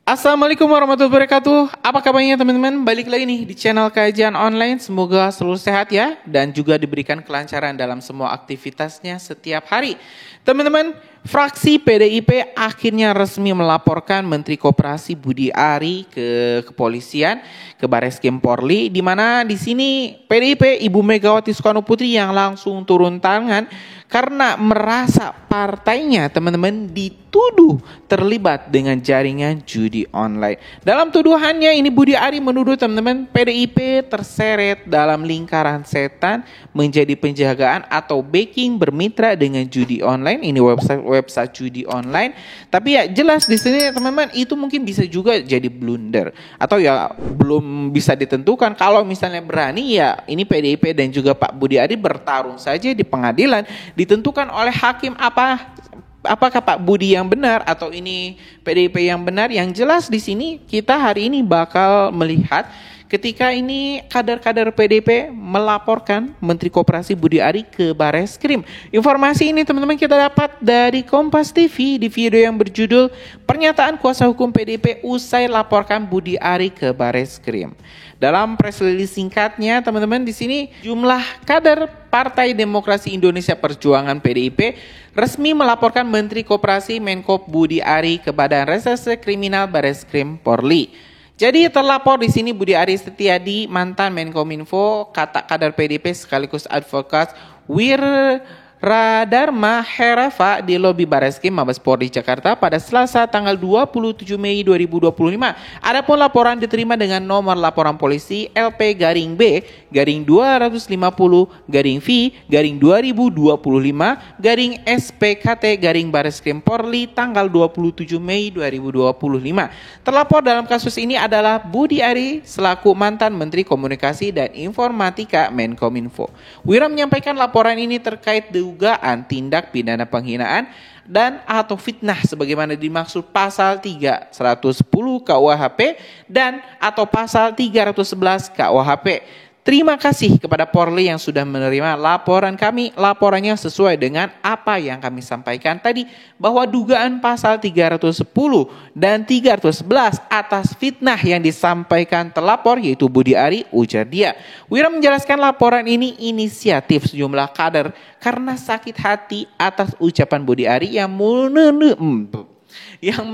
Assalamualaikum warahmatullahi wabarakatuh. Apa kabarnya teman-teman? Balik lagi nih di channel kajian online. Semoga selalu sehat ya, dan juga diberikan kelancaran dalam semua aktivitasnya setiap hari. Teman-teman, fraksi PDIP akhirnya resmi melaporkan Menteri Koperasi Budi Ari ke kepolisian, ke Barreskrim Polri, di mana di sini PDIP Ibu Megawati Soekarno Putri yang langsung turun tangan karena merasa partainya teman-teman dituduh terlibat dengan jaringan judi online. Dalam tuduhannya ini Budi Ari menuduh teman-teman PDIP terseret dalam lingkaran setan menjadi penjagaan atau backing bermitra dengan judi online. Ini website judi online. Tapi ya jelas di sini teman-teman itu mungkin bisa juga jadi blunder atau ya belum bisa ditentukan. Kalau misalnya berani ya ini PDIP dan juga Pak Budi Ari bertarung saja di pengadilan, ditentukan oleh hakim apakah Pak Budi yang benar atau ini PDIP yang benar. Yang jelas di sini kita hari ini bakal melihat ketika ini kader-kader PDIP melaporkan Menteri Koperasi Budi Ari ke Barreskrim. Informasi ini teman-teman kita dapat dari Kompas TV di video yang berjudul Pernyataan Kuasa Hukum PDIP usai laporkan Budi Ari ke Barreskrim. Dalam press release singkatnya teman-teman di sini jumlah kader Partai Demokrasi Indonesia Perjuangan PDIP resmi melaporkan Menteri Koperasi Menko Budi Ari ke Badan Reserse Kriminal Barreskrim Polri. Jadi terlapor di sini Budi Ari Setiadi, mantan Menkominfo, kata kader PDIP sekaligus advokat Wiradharma Herava di lobi Barreskrim Mabes Polri Jakarta pada Selasa tanggal 27 Mei 2025. Adapun laporan diterima dengan nomor laporan polisi LP-B-250-V-2025-SPKT-Barreskrim Polri tanggal 27 Mei 2025. Terlapor dalam kasus ini adalah Budi Ari selaku mantan Menteri Komunikasi dan Informatika Menkominfo. Wira menyampaikan laporan ini terkait dugaan tindak pidana penghinaan dan atau fitnah sebagaimana dimaksud pasal 310 KUHP dan atau pasal 311 KUHP. Terima kasih kepada Polri yang sudah menerima laporan kami. Laporannya sesuai dengan apa yang kami sampaikan tadi, bahwa dugaan pasal 310 dan 311 atas fitnah yang disampaikan terlapor yaitu Budi Ari, ujar dia. Wira menjelaskan laporan ini inisiatif sejumlah kader karena sakit hati atas ucapan Budi Ari yang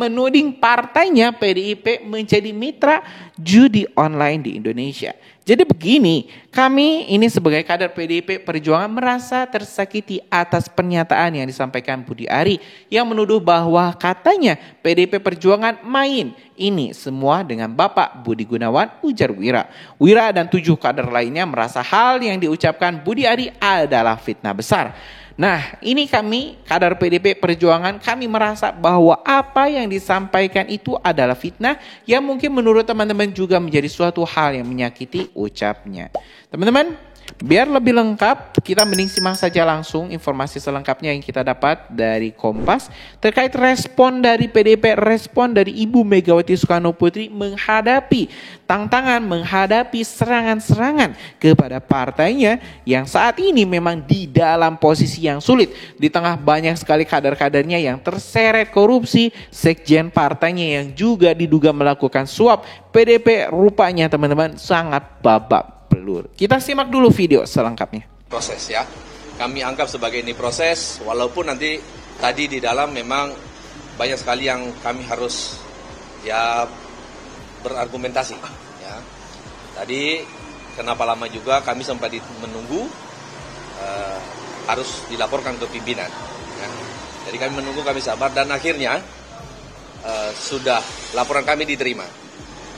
menuding partainya PDIP menjadi mitra judi online di Indonesia. Jadi begini, kami ini sebagai kader PDIP Perjuangan merasa tersakiti atas pernyataan yang disampaikan Budi Ari yang menuduh bahwa katanya PDIP Perjuangan main ini semua dengan Bapak Budi Gunawan, ujar Wira. Wira dan 7 kader lainnya merasa hal yang diucapkan Budi Ari adalah fitnah besar. Nah, ini kami kader PDIP Perjuangan, kami merasa bahwa apa yang disampaikan itu adalah fitnah yang mungkin menurut teman-teman juga menjadi suatu hal yang menyakiti ucapnya. Teman-teman, biar lebih lengkap, kita mending simak saja langsung informasi selengkapnya yang kita dapat dari Kompas terkait respon dari PDIP, respon dari Ibu Megawati Soekarno Putri menghadapi tantangan, menghadapi serangan-serangan kepada partainya yang saat ini memang di dalam posisi yang sulit. Di tengah banyak sekali kader-kadernya yang terseret korupsi, sekjen partainya yang juga diduga melakukan suap, PDIP rupanya teman-teman sangat babak belur. Kita simak dulu video selengkapnya. Proses ya, kami anggap sebagai ini proses, walaupun nanti tadi di dalam memang banyak sekali yang kami harus ya berargumentasi ya. Tadi kenapa lama juga kami sempat menunggu harus dilaporkan ke pimpinan ya. Jadi kami menunggu, kami sabar dan akhirnya sudah laporan kami diterima.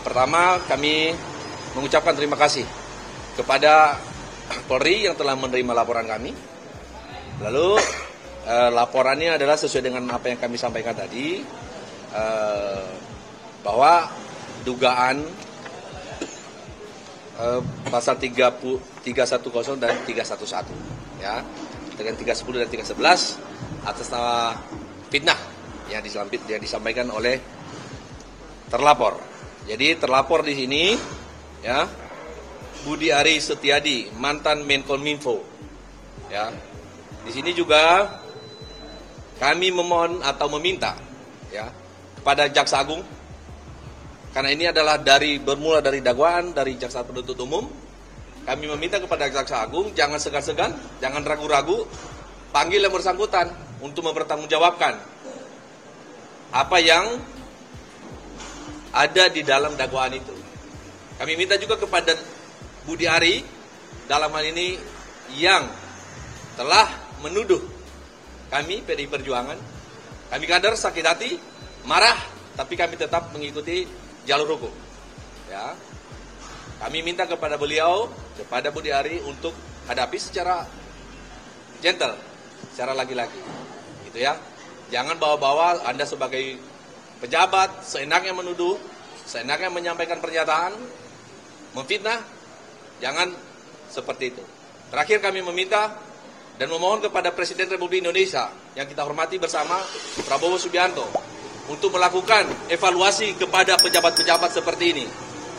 Pertama kami mengucapkan terima kasih kepada Polri yang telah menerima laporan kami. Lalu laporannya adalah sesuai dengan apa yang kami sampaikan tadi, bahwa dugaan pasal 310 dan 311 ya, dengan 310 dan 311 atas nama fitnah yang disampaikan oleh terlapor. Jadi terlapor di sini ya Budi Ari Setiadi, mantan Menkominfo. Ya. Di sini juga kami memohon atau meminta ya kepada Jaksa Agung Karena ini adalah bermula dari dakwaan dari jaksa penuntut umum. Kami meminta kepada Jaksa Agung jangan segan-segan, jangan ragu-ragu, panggil yang bersangkutan untuk mempertanggungjawabkan apa yang ada di dalam dakwaan itu. Kami minta juga kepada Budi Ari dalam hal ini yang telah menuduh kami PDI Perjuangan, kami kader sakit hati, marah, tapi kami tetap mengikuti jalur hukum. Ya, kami minta kepada beliau, kepada Budi Ari untuk hadapi secara gentle, secara laki-laki, gitu ya. Jangan bawa-bawa Anda sebagai pejabat seenaknya menuduh, seenaknya menyampaikan pernyataan, memfitnah, jangan seperti itu. Terakhir kami meminta dan memohon kepada Presiden Republik Indonesia yang kita hormati bersama, Prabowo Subianto, untuk melakukan evaluasi kepada pejabat-pejabat seperti ini,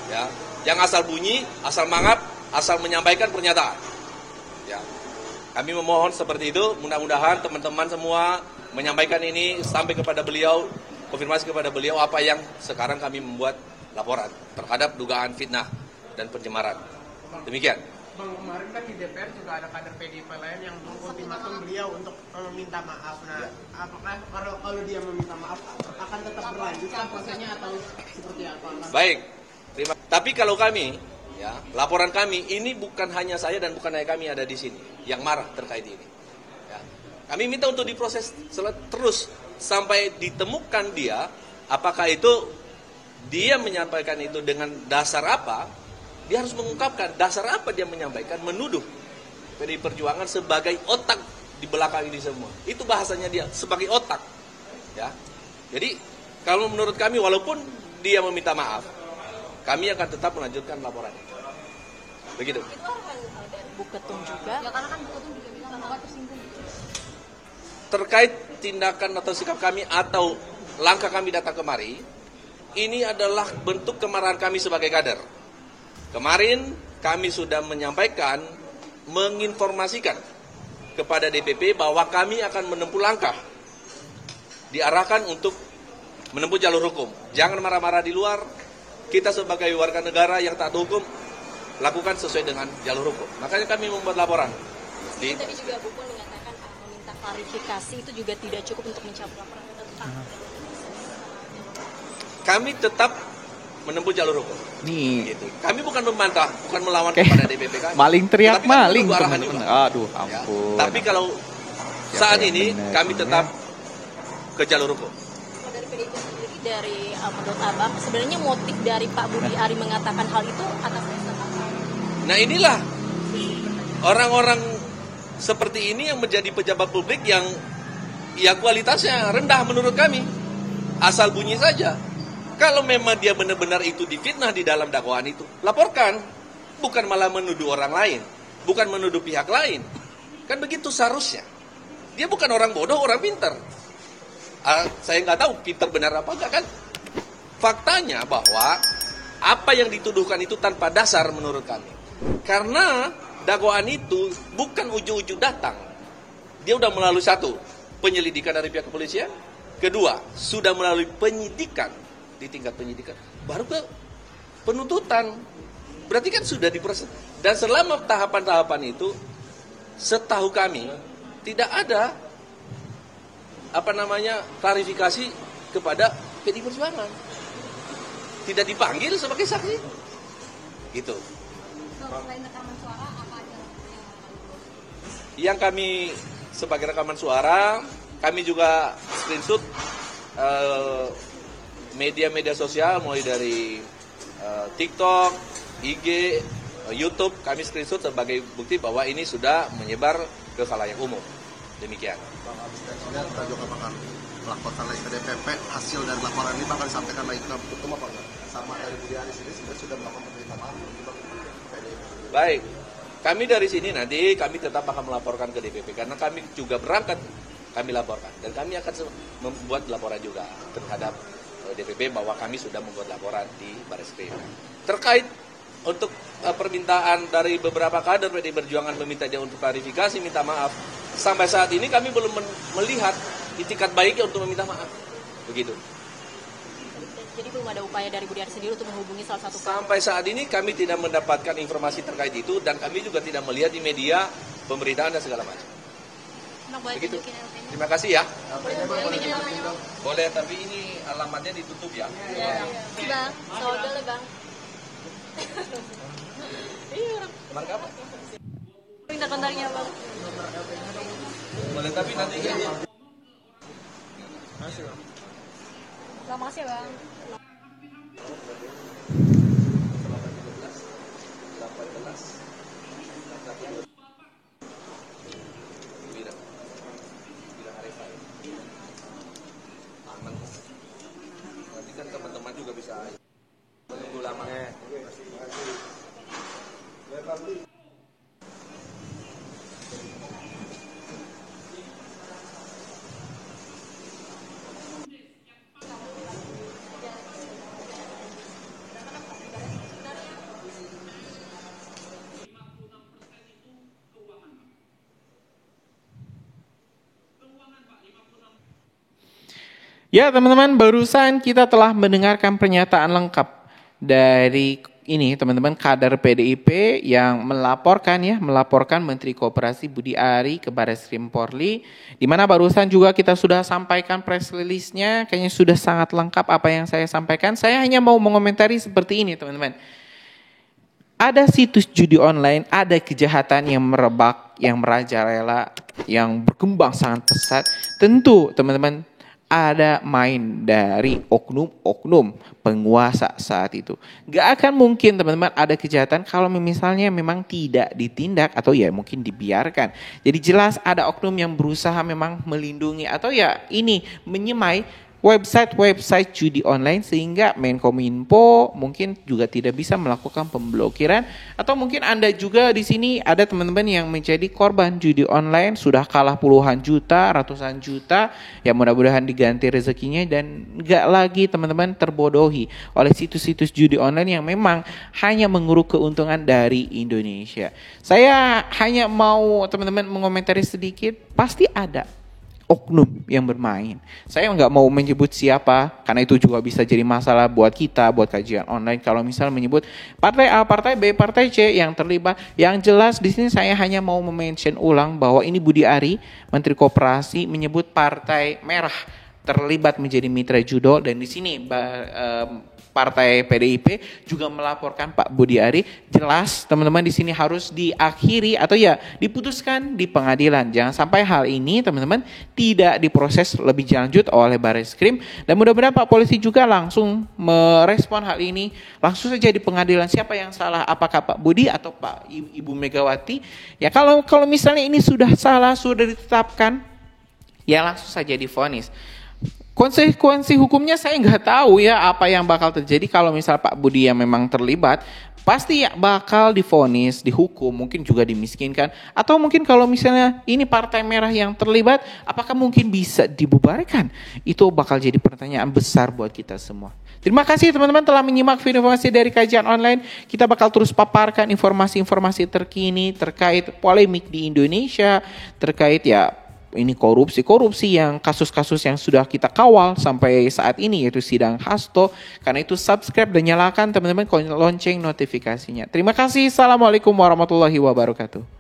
ya, yang asal bunyi, asal mangap, asal menyampaikan pernyataan. Ya, kami memohon seperti itu. Mudah-mudahan teman-teman semua menyampaikan ini sampai kepada beliau, konfirmasi kepada beliau apa yang sekarang kami membuat laporan terhadap dugaan fitnah dan pencemaran. Demikian. Bang, kemarin kan di DPR juga ada kader PDIP lain yang mengultimatum beliau untuk meminta maaf. Nah, apakah kalau dia meminta maaf akan tetap berlanjut prosesnya atau seperti apa? Baik, tapi kalau kami, ya, laporan kami ini bukan hanya saya dan bukan hanya kami ada di sini yang marah terkait ini. Ya. Kami minta untuk diproses terus sampai ditemukan dia, apakah itu dia menyampaikan itu dengan dasar apa. Dia harus mengungkapkan dasar apa dia menyampaikan, menuduh PDI Perjuangan sebagai otak di belakang ini semua. Itu bahasanya dia, sebagai otak. Ya. Jadi, kalau menurut kami, walaupun dia meminta maaf, kami akan tetap melanjutkan laporan. Begitu. Itu arahan dari Bu Ketum juga. Ya karena kan Bu Ketum juga bilang bahwa tersinggung. Terkait tindakan atau sikap kami atau langkah kami datang kemari, ini adalah bentuk kemarahan kami sebagai kader. Kemarin kami sudah menyampaikan, menginformasikan kepada DPP bahwa kami akan menempuh langkah, diarahkan untuk menempuh jalur hukum. Jangan marah-marah di luar, kita sebagai warga negara yang taat hukum, lakukan sesuai dengan jalur hukum. Makanya kami membuat laporan. Tadi juga Bu Puan mengatakan meminta klarifikasi itu juga tidak cukup untuk mencabut laporan. Kami tetap menempuh jalur hukum. Nih, Gitu. Kami bukan membantah, bukan melawan kepada DPP kami. maling teriak Tapi kan maling, menunggu arahan teman-teman. juga. Aduh, Ya. ampun. Tapi kalau saat ini kami tetap ke jalur hukum. Kalau dari PDIP sendiri, dari menurut Abang, sebenarnya motif dari Pak Budi Ari mengatakan hal itu atas dasar apa? Nah inilah orang-orang seperti ini yang menjadi pejabat publik yang ya kualitasnya rendah menurut kami. Asal bunyi saja. Kalau memang dia benar-benar itu difitnah di dalam dakwaan itu, laporkan. Bukan malah menuduh orang lain. Bukan menuduh pihak lain. Kan begitu seharusnya. Dia bukan orang bodoh, orang pintar. Saya nggak tahu pintar benar apa enggak kan. Faktanya bahwa apa yang dituduhkan itu tanpa dasar menurut kami. Karena dakwaan itu bukan ujuk-ujuk datang. Dia udah melalui satu, penyelidikan dari pihak kepolisian. Kedua, sudah melalui penyidikan di tingkat penyidikan, baru ke penuntutan. Berarti kan sudah diproses. Dan selama tahapan-tahapan itu, setahu kami tidak ada klarifikasi kepada PDI Perjuangan. Tidak dipanggil sebagai saksi. Gitu. Selain rekaman suara, apa aja Yang kami sebagai rekaman suara, kami juga screenshot media-media sosial mulai dari TikTok, IG, YouTube, kami screenshot sebagai bukti bahwa ini sudah menyebar ke khalayak umum. Demikian. Bang, habis kajian, kita juga akan melaporkan lagi ke DPP hasil dari laporan ini bakal disampaikan lagi ke Ketum apa enggak? Sama dari Budi Ari sendiri sebenarnya sudah melakukan permintaan maaf juga ke DPP. Baik, kami dari sini nanti kami tetap akan melaporkan ke DPP karena kami juga berangkat, kami laporkan dan kami akan membuat laporan juga terhadap DPP bahwa kami sudah membuat laporan di Barreskrim. Terkait untuk permintaan dari beberapa kader PDI Perjuangan meminta dia untuk klarifikasi, minta maaf. Sampai saat ini kami belum melihat itikat baiknya untuk meminta maaf. Begitu. Jadi belum belum ada upaya dari Budi Ari sendiri untuk menghubungi salah satu kader? Sampai saat ini kami tidak mendapatkan informasi terkait itu dan kami juga tidak melihat di media pemberitaan dan segala macam. Begitu. Terima kasih ya. Boleh, tapi ini alamatnya ditutup ya. Bang, saudara bang. Iya orang. Marka apa? Minta kontaknya bang. Boleh, tapi nanti ini. Bang, makasih ya bang. Nanti kan teman-teman juga bisa menunggu lama. Ya teman-teman, barusan kita telah mendengarkan pernyataan lengkap dari ini teman-teman kader PDIP yang melaporkan Menteri Koperasi Budi Ari ke Barreskrim Polri, di mana barusan juga kita sudah sampaikan press release-nya, kayaknya sudah sangat lengkap apa yang saya sampaikan. Saya hanya mau mengomentari seperti ini teman-teman. Ada situs judi online, ada kejahatan yang merebak, yang merajalela, yang berkembang sangat pesat. Tentu teman-teman ada main dari oknum-oknum penguasa saat itu. Gak akan mungkin teman-teman ada kejahatan kalau misalnya memang tidak ditindak atau ya mungkin dibiarkan. Jadi jelas ada oknum yang berusaha memang melindungi atau ya ini menyemai website judi online sehingga Menkominfo mungkin juga tidak bisa melakukan pemblokiran atau mungkin Anda juga di sini ada teman-teman yang menjadi korban judi online sudah kalah puluhan juta, ratusan juta, ya mudah-mudahan diganti rezekinya dan enggak lagi teman-teman terbodohi oleh situs-situs judi online yang memang hanya menguruk keuntungan dari Indonesia. Saya hanya mau teman-teman mengomentari sedikit, pasti ada oknum yang bermain. Saya nggak mau menyebut siapa, karena itu juga bisa jadi masalah buat kita, buat kajian online. Kalau misal menyebut partai A, partai B, partai C yang terlibat, yang jelas di sini saya hanya mau mention ulang bahwa ini Budi Ari, Menteri Koperasi menyebut partai merah terlibat menjadi mitra judo dan di sini Partai PDIP juga melaporkan Pak Budi Ari. Jelas teman-teman di sini harus diakhiri atau ya diputuskan di pengadilan. Jangan sampai hal ini teman-teman tidak diproses lebih lanjut oleh Barreskrim dan mudah-mudahan Pak Polisi juga langsung merespon hal ini. Langsung saja di pengadilan siapa yang salah, apakah Pak Budi atau Pak Ibu Megawati. Ya kalau misalnya ini sudah salah, sudah ditetapkan, ya langsung saja divonis. Konsekuensi hukumnya saya nggak tahu ya apa yang bakal terjadi kalau misal Pak Budi yang memang terlibat pasti ya bakal divonis, dihukum, mungkin juga dimiskinkan atau mungkin kalau misalnya ini partai merah yang terlibat apakah mungkin bisa dibubarkan? Itu bakal jadi pertanyaan besar buat kita semua. Terima kasih teman-teman telah menyimak informasi dari kajian online. Kita bakal terus paparkan informasi-informasi terkini terkait polemik di Indonesia, terkait ya ini korupsi yang kasus-kasus yang sudah kita kawal sampai saat ini yaitu sidang Hasto. Karena itu subscribe dan nyalakan teman-teman lonceng notifikasinya. Terima kasih. Assalamualaikum warahmatullahi wabarakatuh.